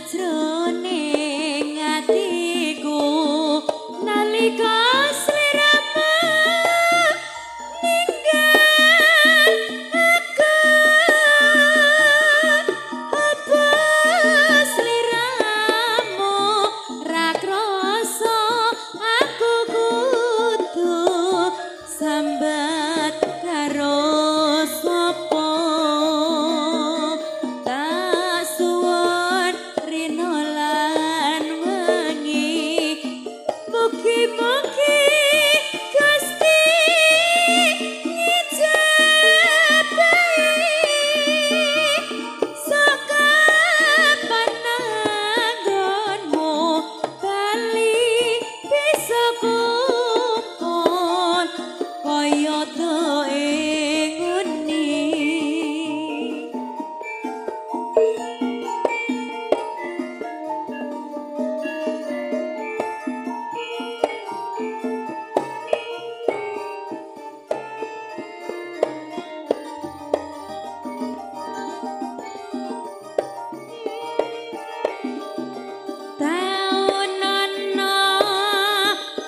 sajroning atiku nalika sliramu ninggal aku apa sliramu ra krasa aku kudu sambat karo sapa tak suwon rino lan wengi mugi-mugi Gusti ngijabahi saka pananggonmu bali bisa kumpul kayata inguni. Taunana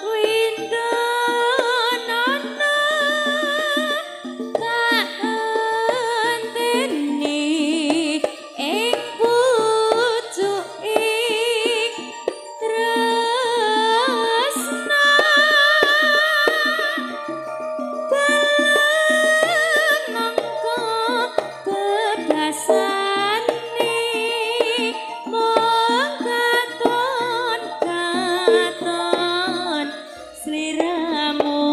windanana tak enteni ing pucuking tresna dalam mangka bebasane mung katon sliramu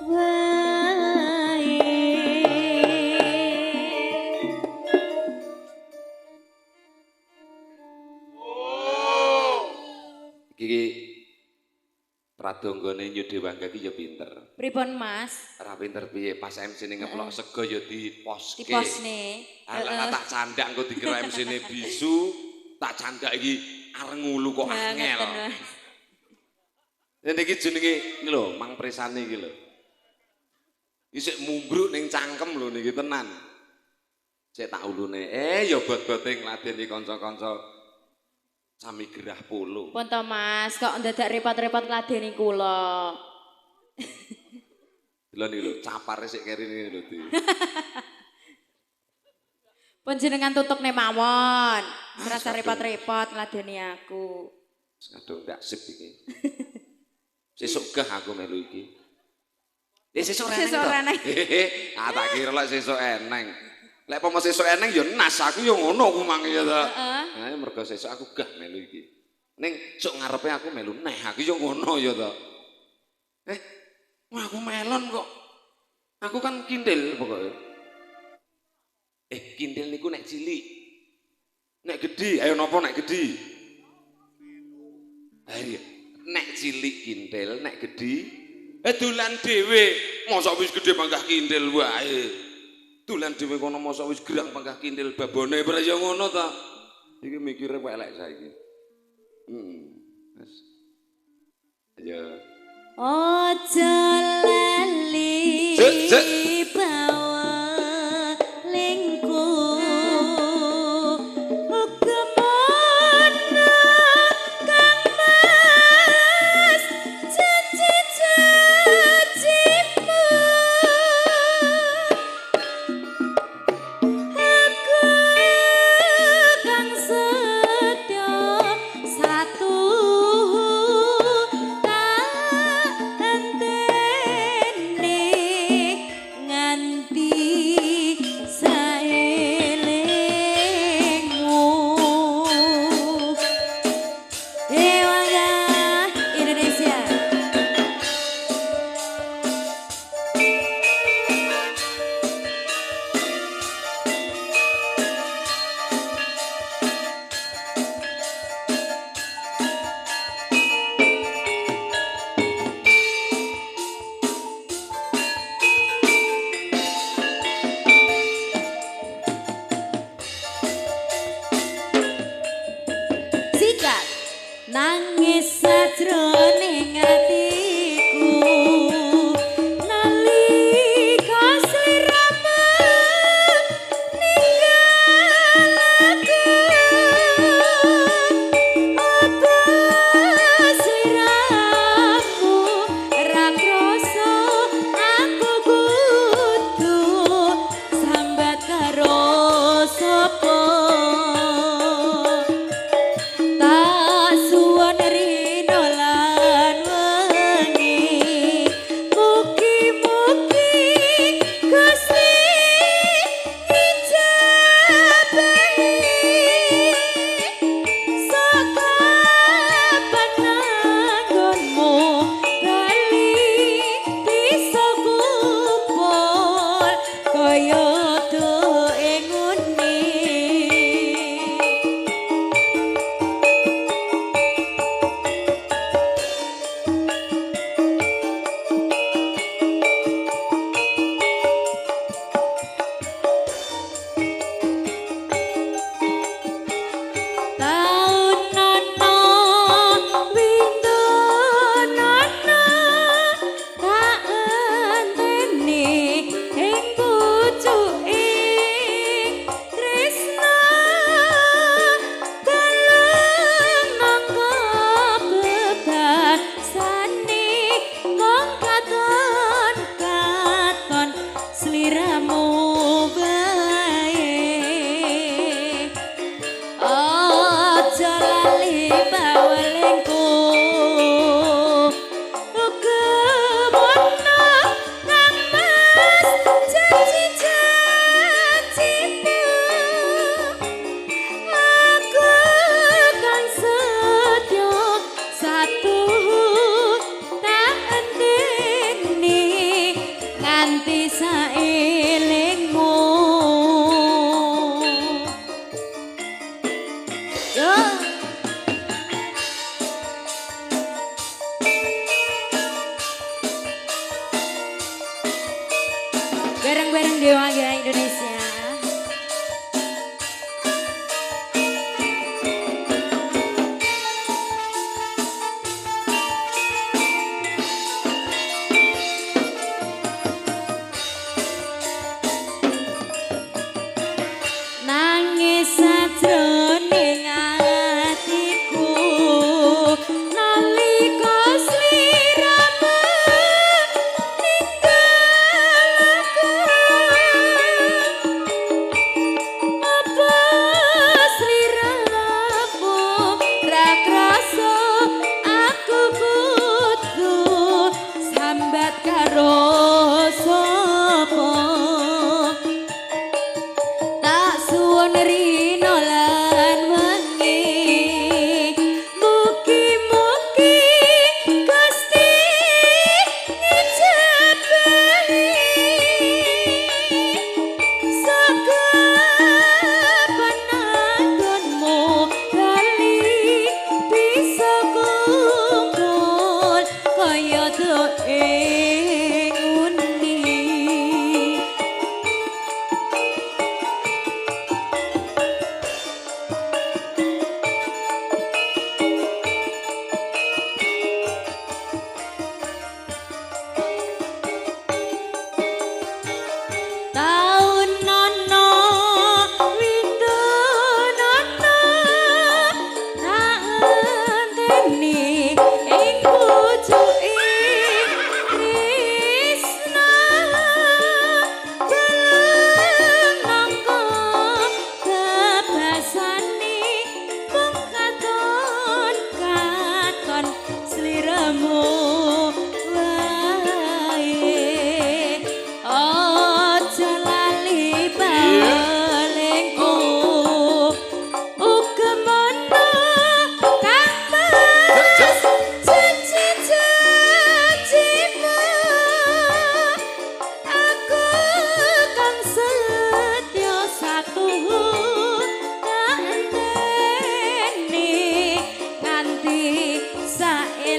wae. Iki pradonggane Nyude Wangga iki ya pinter. Pripun Mas? Ora pinter piye pas MC-ne ngeplok sego ya diposke. Diposne. Ala tak candak engko dikira MC-ne bisu, tak candak iki areng ngulu kok angel. Nek iki jenenge iki lho, Mang Presane iki lho. Isik mumbruk ning cangkem lho niki tenan. Cek tak ulune. Ya bot-bote ngladeni kanca-kanca sami gerah polo. Pun to Mas, kok ndadak repot-repot ngladeni kula. Delon iki lho, capare sik kerine lho Di. Pun jenengan tutupne mawon. Serasa repot-repot ngladeni aku. Aduh, ndak sip iki. Sesuk gah aku melu iki. Sesuk eneng. Sesuk eneng. Ah tak kira lek sesuk eneng. Lek pomo sesuk eneng ya nas aku ya ngono ku mang ya ta. Heeh. Nah, mergo sesuk aku gah melu iki. Ning sok ngarepe aku melu neh aku ya ngono ya ta. Wah aku melon kok. Aku kan kindil pokoknya. Kindil niku nek cilik. Nek gedhi, ayo napa nek gedhi? Ayo. Nek cilik kindil, nek gedhi dolan dhewe. Mosok wis gedhe panggah kindil wae. Dolan dhewe kono mosok wis gerang panggah kindil babone ora ya ngono ta. Iki mikire elek saiki. Wes. Ayo. Ojo lali bawa lingku ugemono kang mas janji-janjimu aku kang setya satu nangis sajroning atiku nalika sliramu ninggal aku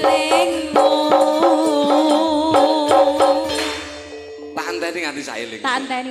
saelingmu. Tak anteni nganti saeling. Tak anteni